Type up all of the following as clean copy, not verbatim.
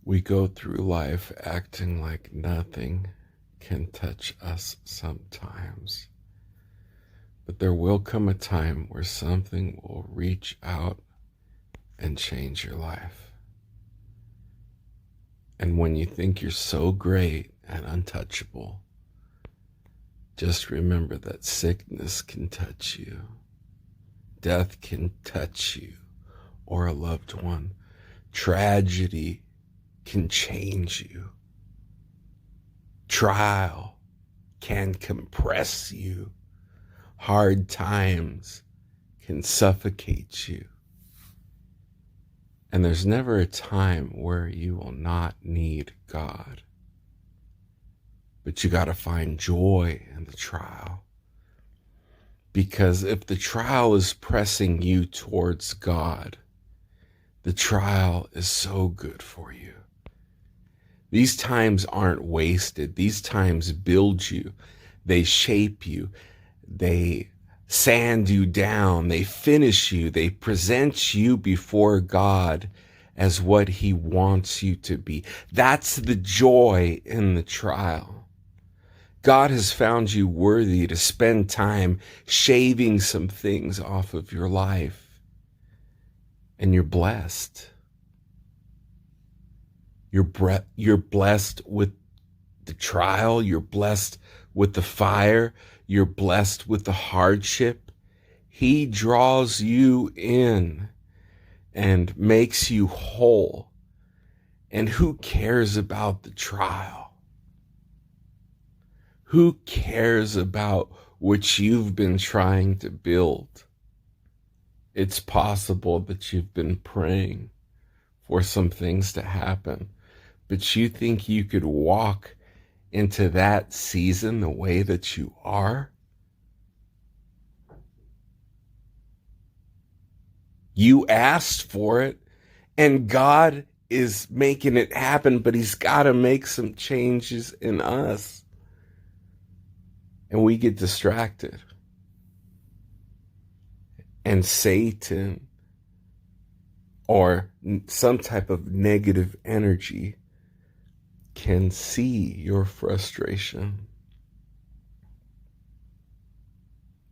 We go through life acting like nothing can touch us sometimes. But there will come a time where something will reach out and change your life. And when you think you're so great and untouchable, just remember that sickness can touch you, death can touch you or a loved one, tragedy can change you, trial can compress you, hard times can suffocate you. And there's never a time where you will not need God. But you got to find joy in the trial. Because if the trial is pressing you towards God, the trial is so good for you. These times aren't wasted. These times build you. They shape you. They sand you down. They finish you. They present you before God as what He wants you to be. That's the joy in the trial. God has found you worthy to spend time shaving some things off of your life. And you're blessed. You're blessed with the trial. You're blessed with the fire. You're blessed with the hardship. He draws you in and makes you whole. And who cares about the trial? Who cares about what you've been trying to build? It's possible that you've been praying for some things to happen, but you think you could walk into that season the way that you are? You asked for it, and God is making it happen, but He's got to make some changes in us. And we get distracted. And Satan or some type of negative energy can see your frustration.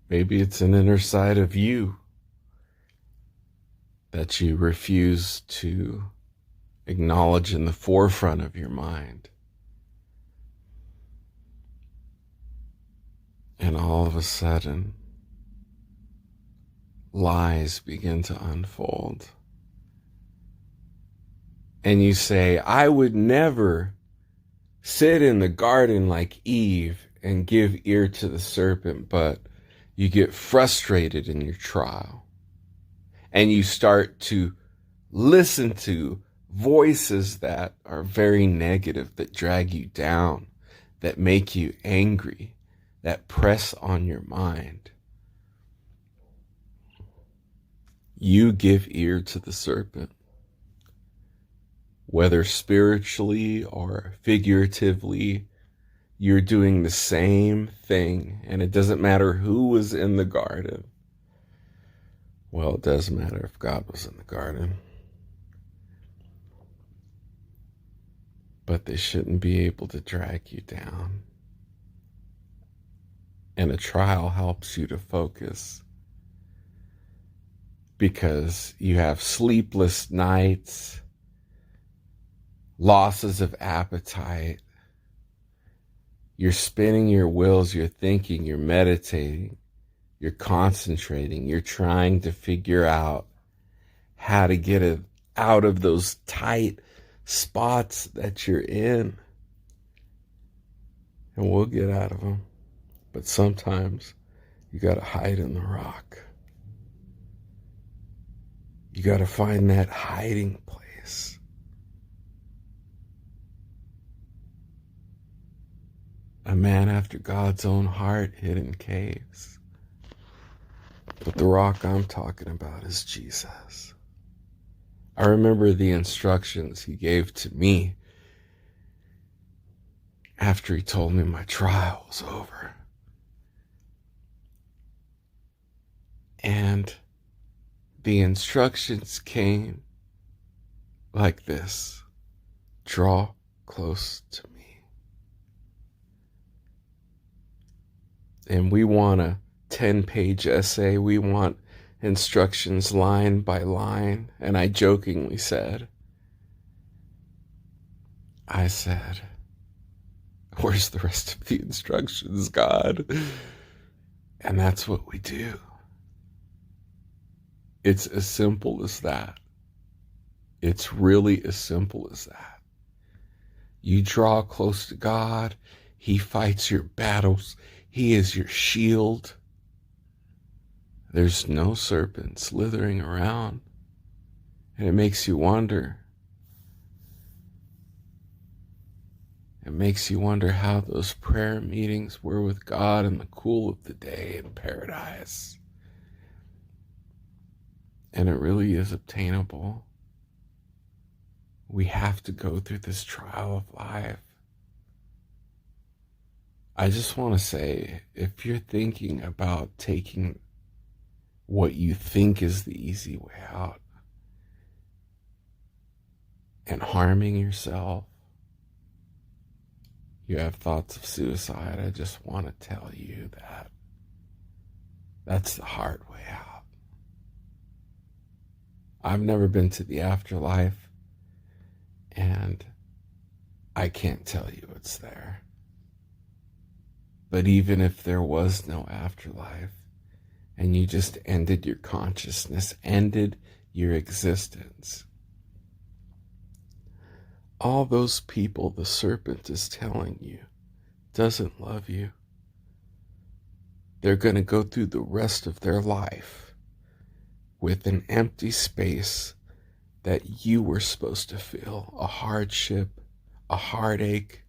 Maybe it's an inner side of you that you refuse to acknowledge in the forefront of your mind. And all of a sudden, lies begin to unfold. And you say, I would never sit in the garden like Eve and give ear to the serpent, but you get frustrated in your trial. And you start to listen to voices that are very negative, that drag you down, that make you angry, that press on your mind. You give ear to the serpent, whether spiritually or figuratively. You're doing the same thing, and it doesn't matter who was in the garden. Well, it does matter if God was in the garden. But they shouldn't be able to drag you down. And a trial helps you to focus, because you have sleepless nights, losses of appetite. You're spinning your wheels, you're thinking, you're meditating, you're concentrating, you're trying to figure out how to get it out of those tight spots that you're in. And we'll get out of them. But sometimes you got to hide in the rock. You got to find that hiding place. A man after God's own heart hid in caves. But the rock I'm talking about is Jesus. I remember the instructions He gave to me after He told me my trial was over. And the instructions came like this. Draw close to me. And we want a 10-page essay. We want instructions line by line. And I jokingly said, where's the rest of the instructions, God? And that's what we do. It's as simple as that. It's really as simple as that. You draw close to God. He fights your battles. He is your shield. There's no serpent slithering around. And it makes you wonder. It makes you wonder how those prayer meetings were with God in the cool of the day in paradise. And it really is obtainable. We have to go through this trial of life. I just want to say, if you're thinking about taking what you think is the easy way out and harming yourself, you have thoughts of suicide, I just want to tell you that that's the hard way out. I've never been to the afterlife, and I can't tell you what's there. But even if there was no afterlife, and you just ended your consciousness, ended your existence, all those people the serpent is telling you doesn't love you. They're going to go through the rest of their life with an empty space that you were supposed to feel, a hardship, a heartache,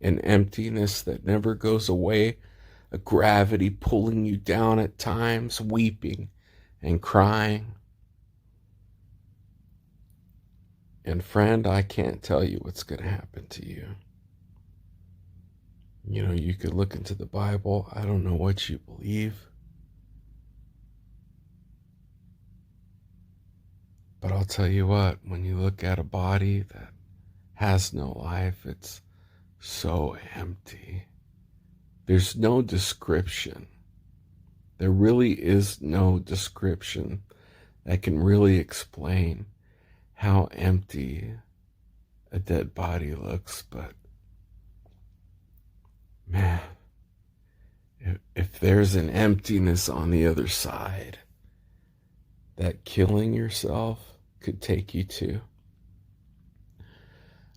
an emptiness that never goes away, a gravity pulling you down at times, weeping and crying. And friend, I can't tell you what's going to happen to you. You know, you could look into the Bible. I don't know what you believe. But I'll tell you what, when you look at a body that has no life, it's so empty. There's no description. There really is no description that can really explain how empty a dead body looks. But man, if there's an emptiness on the other side that killing yourself could take you to,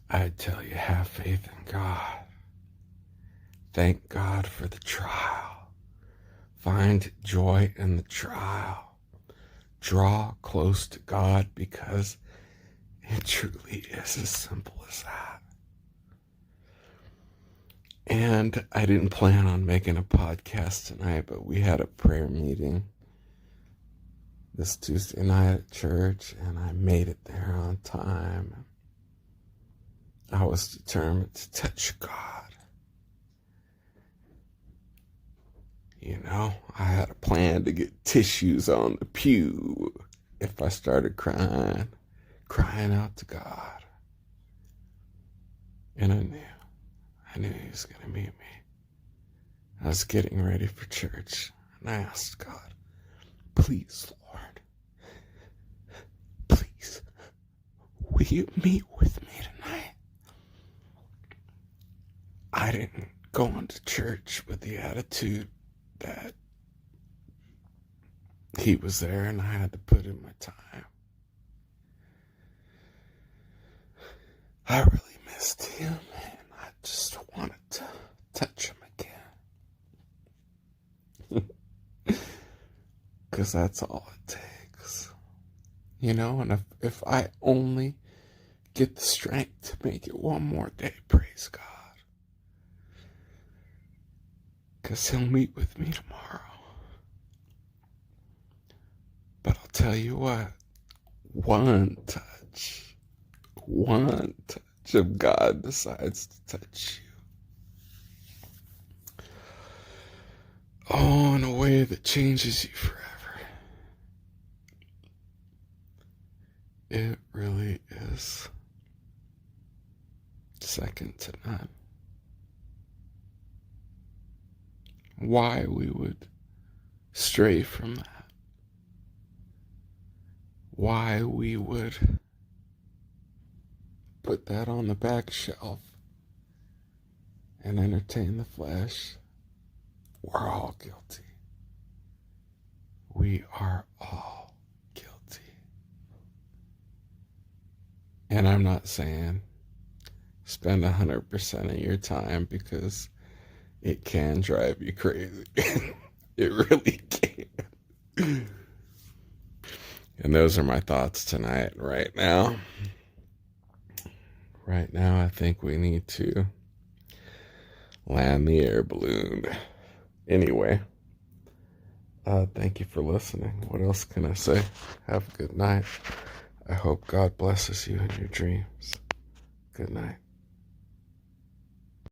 I'd tell you, have faith in God. Thank God for the trial. Find joy in the trial. Draw close to God, because it truly is as simple as that. And I didn't plan on making a podcast tonight, but we had a prayer meeting this Tuesday night at church, and I made it there on time. I was determined to touch God. You know, I had a plan to get tissues on the pew if I started crying out to God. And I knew he was going to meet me. I was getting ready for church, and I asked God, please, Lord, please, will you meet with me tonight? I didn't go into church with the attitude that he was there and I had to put in my time. I really missed him, and I just wanted to touch him again. Because that's all it takes. You know, and if I only get the strength to make it one more day, praise God. Because he'll meet with me tomorrow. But I'll tell you what, one touch of God decides to touch you. Oh, in a way that changes you forever. It really is. second to none. Why we would stray from that. Why we would put that on the back shelf and entertain the flesh. We're all guilty. We are all guilty. And I'm not saying spend 100% of your time, because it can drive you crazy. It really can. And those are my thoughts tonight, right now. Right now, I think we need to land the air balloon. Anyway, thank you for listening. What else can I say? Have a good night. I hope God blesses you in your dreams. Good night.